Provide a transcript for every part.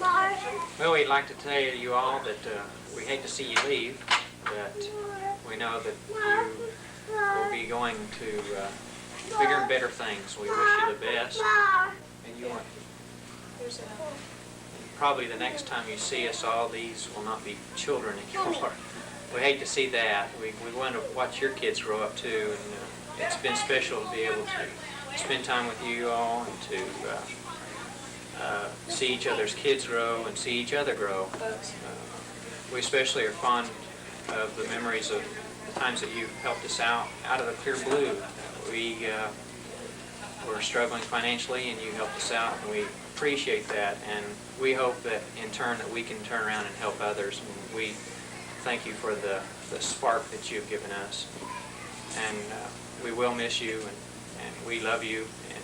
Well, we'd like to tell you all that we hate to see you leave, but we know that you will be going to bigger and better things. We wish you the best. And you want, probably the next time you see us, all these will not be children anymore. We hate to see that. We want to watch your kids grow up too, and it's been special to be able to spend time with you all and to see each other's kids grow and see each other grow. We especially are fond of the memories of the times that you helped us out of the clear blue. We were struggling financially and you helped us out, and we appreciate that, and we hope that in turn that we can turn around and help others. And we thank you for the spark that you've given us, and we will miss you, and we love you and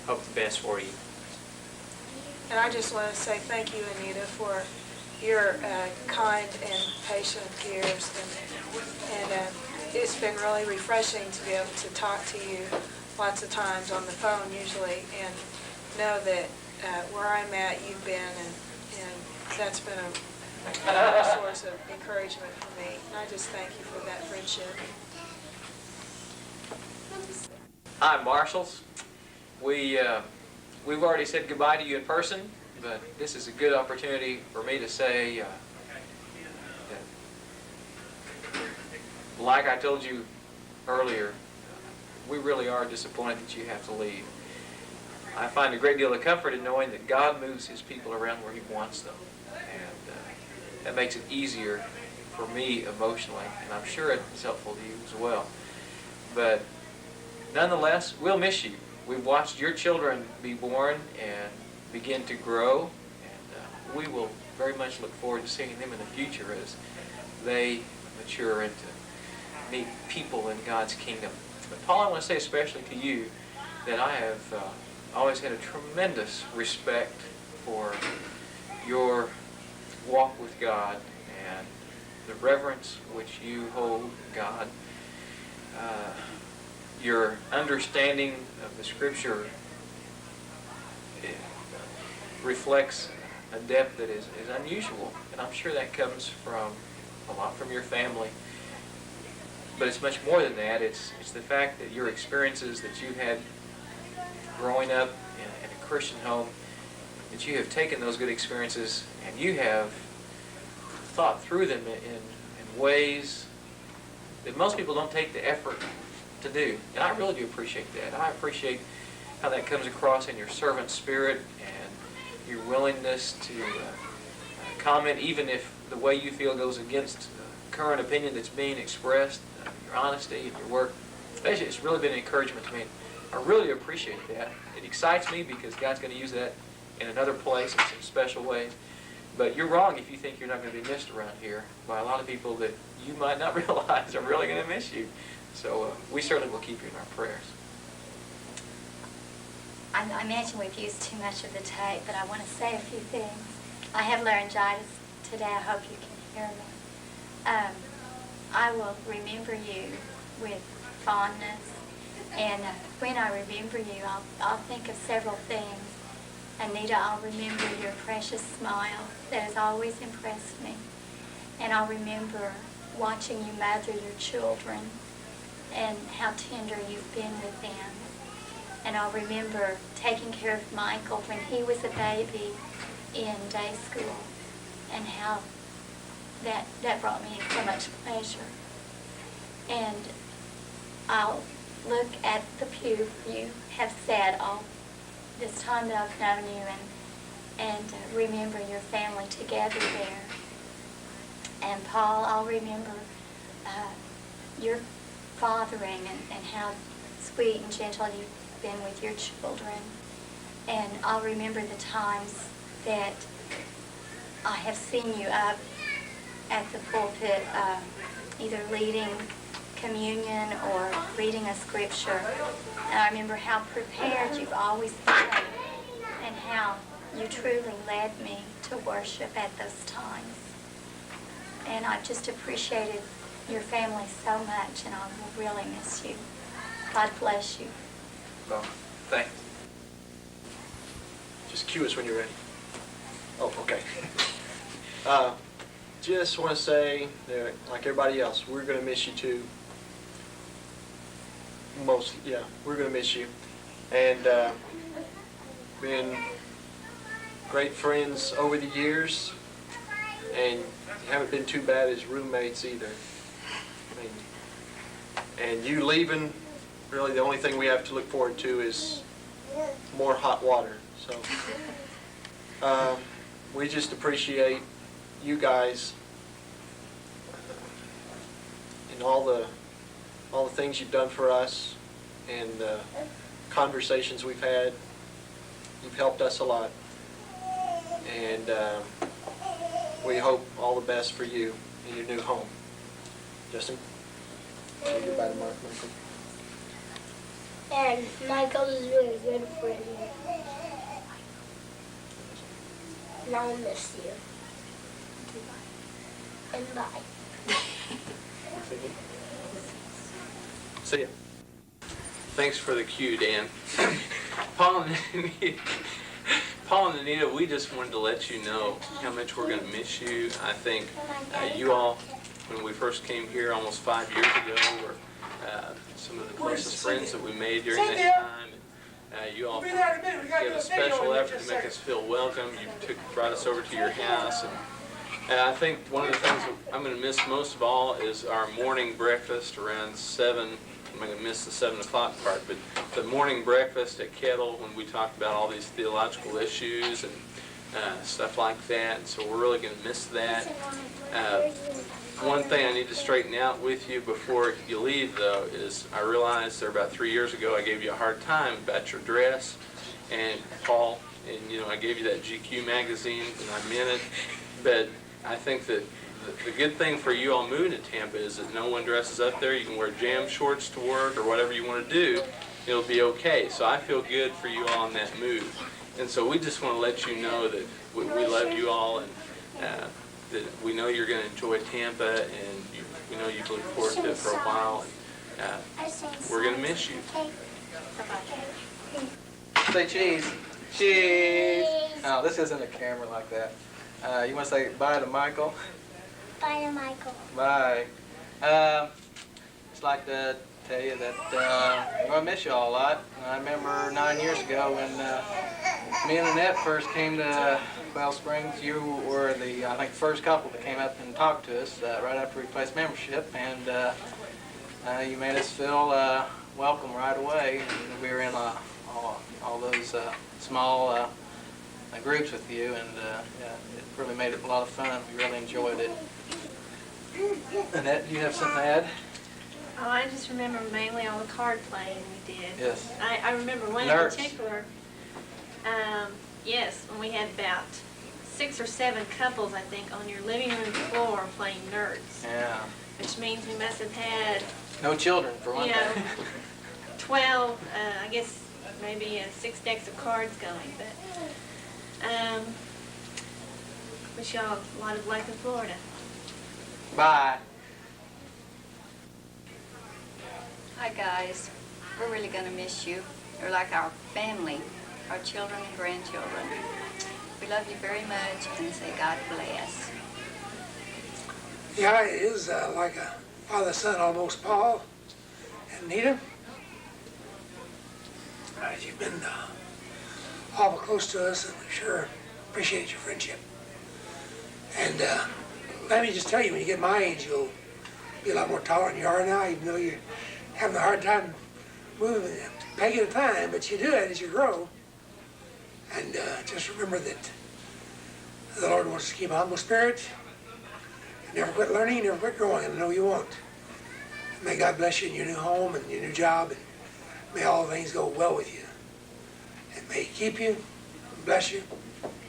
hope the best for you. And I just want to say thank you, Anita, for your kind and patient years, and it's been really refreshing to be able to talk to you lots of times on the phone usually, and know that where I'm at, you've been, and that's been a source of encouragement for me. And I just thank you for that friendship. Hi, Marshals. We've already said goodbye to you in person, but this is a good opportunity for me to say, like I told you earlier, we really are disappointed that you have to leave. I find a great deal of comfort in knowing that God moves His people around where He wants them, and that makes it easier for me emotionally, and I'm sure it's helpful to you as well. But nonetheless, we'll miss you. We've watched your children be born and begin to grow, and we will very much look forward to seeing them in the future as they mature and to meet people in God's kingdom. But Paul, I want to say especially to you that I have always had a tremendous respect for your walk with God and the reverence which you hold God. Your understanding of the Scripture reflects a depth that is unusual, and I'm sure that comes from a lot from your family. But it's much more than that. It's the fact that your experiences that you've had growing up in a Christian home, that you have taken those good experiences and you have thought through them in ways that most people don't take the effort to do. And I really do appreciate that. I appreciate how that comes across in your servant spirit and your willingness to comment, even if the way you feel goes against current opinion that's being expressed, your honesty and your work. It's really been an encouragement to me. I really appreciate that. It excites me because God's going to use that in another place in some special ways. But you're wrong if you think you're not going to be missed around here by a lot of people that you might not realize are really going to miss you. So we certainly will keep you in our prayers. I imagine we've used too much of the tape, but I want to say a few things. I have laryngitis today. I hope you can hear me. I will remember you with fondness, and when I remember you, I'll think of several things. Anita, I'll remember your precious smile that has always impressed me, and I'll remember watching you mother your children and how tender you've been with them. And I'll remember taking care of Michael when he was a baby in day school, and how that brought me so much pleasure. And I'll look at the pew you have sat all this time that I've known you, and remember your family together there. And Paul, I'll remember your fathering and how sweet and gentle you've been with your children. And I'll remember the times that I have seen you up at the pulpit, either leading communion or reading a scripture. And I remember how prepared you've always been and how you truly led me to worship at those times. And I've just appreciated your family so much, and I will really miss you. God bless you. Well, thanks. Just cue us when you're ready. Oh, okay. Just want to say that, like everybody else, we're going to miss you too. We're going to miss you. And been great friends over the years, and you haven't been too bad as roommates either. I mean, and you leaving, really the only thing we have to look forward to is more hot water. So we just appreciate you guys and all the things you've done for us and the conversations we've had. You've helped us a lot, and we hope all the best for you in your new home. Justin? Say goodbye to Michael. And Michael is a really good friend. And I'll miss you. And bye. See ya. Thanks for the cue, Dan. Paul and Anita, we just wanted to let you know how much we're going to miss you. I think you all, when we first came here almost 5 years ago, were some of the closest friends that we made during that time. You all gave a special effort to make us feel welcome. You brought us over to your house. And I think one of the things that I'm going to miss most of all is our morning breakfast around 7. I'm going to miss the 7 o'clock part, but the morning breakfast at Kettle when we talked about all these theological issues and stuff like that. And so we're really going to miss that. One thing I need to straighten out with you before you leave, though, is I realized about 3 years ago I gave you a hard time about your dress, and Paul, and I gave you that GQ magazine, and I meant it. But I think that the good thing for you all moving to Tampa is that no one dresses up there. You can wear jam shorts to work or whatever you want to do. It'll be okay. So I feel good for you all on that move. And so we just want to let you know that we love you all, and that we know you're going to enjoy Tampa, and we know you've looked forward to it for a while. And we're going to miss you. Say cheese. Cheese. Oh, this isn't a camera like that. You want to say bye to Michael? Bye to Michael. Bye. Just like to tell you that I'm going to miss you all a lot. I remember 9 years ago when me and Annette first came to Quail Springs. You were the, I think, first couple that came up and talked to us right after we placed membership, and you made us feel welcome right away. And we were in all those small groups with you, and yeah, it really made it a lot of fun. We really enjoyed it. Annette, do you have something to add? Oh, I just remember mainly all the card playing we did. Yes. I remember one Nerds. in particular. Yes, when we had about 6 or 7 couples, I think, on your living room floor playing nerds. Yeah. Which means we must have had, No children, for one thing. 12, I guess maybe 6 decks of cards going. But wish y'all a lot of luck in Florida. Bye. Hi guys, we're really going to miss you. You're like our family, our children and grandchildren. We love you very much and say God bless. Yeah, it is like a father-son almost, Paul and Nita. You've been awful close to us, and we sure appreciate your friendship. And let me just tell you, when you get my age, you'll be a lot more tolerant than you are now, even though you're having a hard time moving a peg at a time, but you do it as you grow. And just remember that the Lord wants to keep a humble spirit. You never quit learning, you never quit growing, and I know you won't. May God bless you in your new home and your new job, and may all things go well with you. And may He keep you, bless you,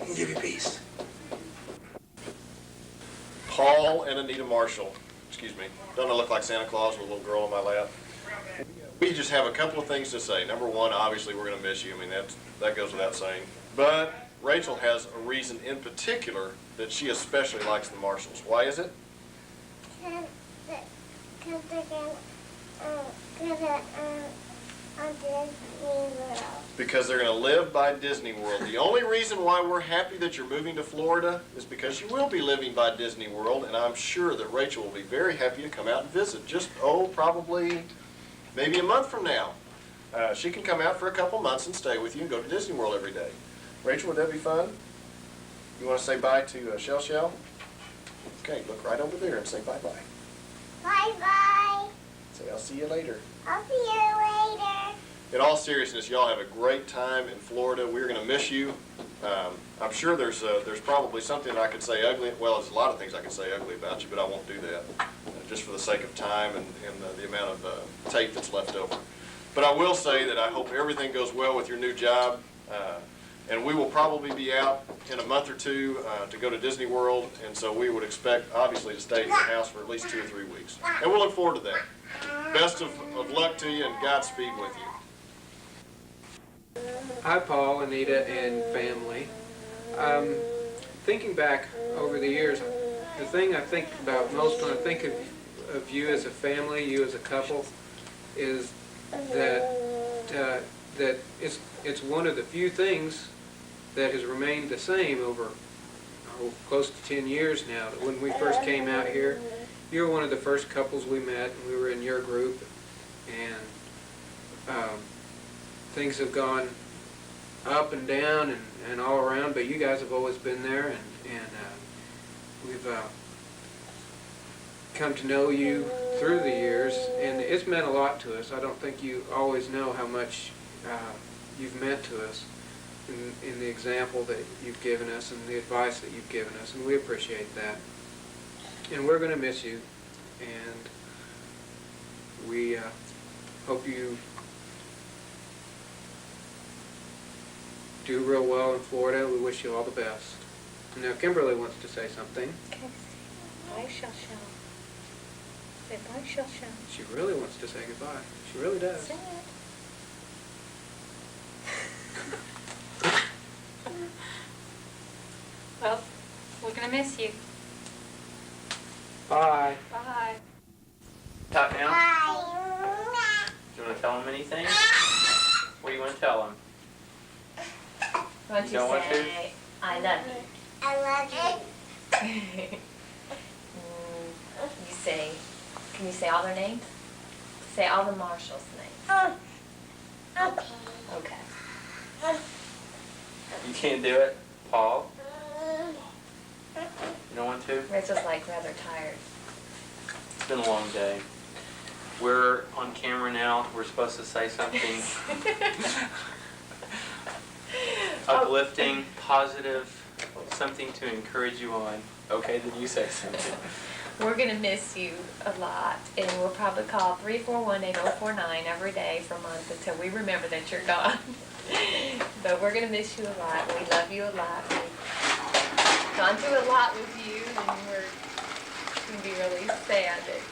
and give you peace. Paul and Anita Marshall, excuse me, don't I look like Santa Claus with a little girl on my lap? We just have a couple of things to say. Number one, obviously we're going to miss you. I mean, that goes without saying. But Rachel has a reason in particular that she especially likes the Marshalls. Why is it? Because On Disney World. Because they're going to live by Disney World. The only reason why we're happy that you're moving to Florida is because you will be living by Disney World, and I'm sure that Rachel will be very happy to come out and visit. Just, probably maybe a month from now. She can come out for a couple months and stay with you and go to Disney World every day. Rachel, would that be fun? You want to say bye to Shell Shell? Okay, look right over there and say bye-bye. Bye-bye. Say, I'll see you later. I'll see you later. In all seriousness, y'all have a great time in Florida. We're going to miss you. I'm sure there's probably something I could say ugly. Well, there's a lot of things I could say ugly about you, but I won't do that, just for the sake of time and the amount of tape that's left over. But I will say that I hope everything goes well with your new job. And we will probably be out in a month or two to go to Disney World, and so we would expect, obviously, to stay at your house for at least 2 or 3 weeks. And we'll look forward to that. Best of luck to you, and Godspeed with you. Hi, Paul, Anita, and family. Thinking back over the years, the thing I think about most when I think of you as a family, you as a couple, is that it's one of the few things that has remained the same over close to 10 years now. That when we first came out here, you were one of the first couples we met, and we were in your group, and things have gone up and down and all around, but you guys have always been there, and we've come to know you through the years, and it's meant a lot to us. I don't think you always know how much you've meant to us in the example that you've given us and the advice that you've given us, and we appreciate that. And we're going to miss you, and we hope you do real well in Florida. We wish you all the best. Now, Kimberly wants to say something. Bye, Shell Shell. Say bye, Shell Shell. She really wants to say goodbye. She really does. Say it. Well, we're going to miss you. Bye. Bye. Talk now. Bye. Do you want to tell them anything? What do you want to tell them? Why don't You you don't want say, I love you. I love you. You say, can you say all their names? Say all the Marshall's names. Okay. Okay. You can't do it, Paul. You don't want to? Rachel's like rather tired. It's been a long day. We're on camera now. We're supposed to say something uplifting, positive, something to encourage you on. Okay, then you say something. We're going to miss you a lot, and we'll probably call 341-8049 every day for a month until we remember that you're gone. But we're going to miss you a lot. We love you a lot. We've gone through a lot with you, and we're going to be really sad that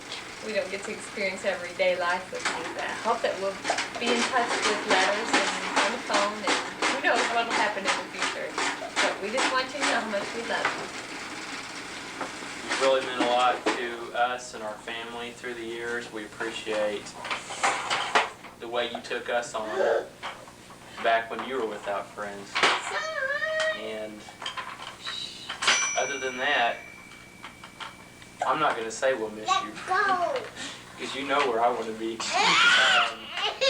we don't get to experience everyday life with you. But I hope that we'll be in touch with letters and on the phone, and who knows what will happen in the future. But we just want you to know how much we love you. You've really meant a lot to us and our family through the years. We appreciate the way you took us on back when you were without friends. And other than that, I'm not going to say we'll miss you. Because you know where I want to be. I'm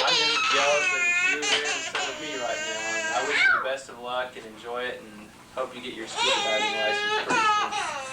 just jealous that it's you here instead of me right now. And I wish you the best of luck and enjoy it, and hope you get your scuba diving license pretty soon.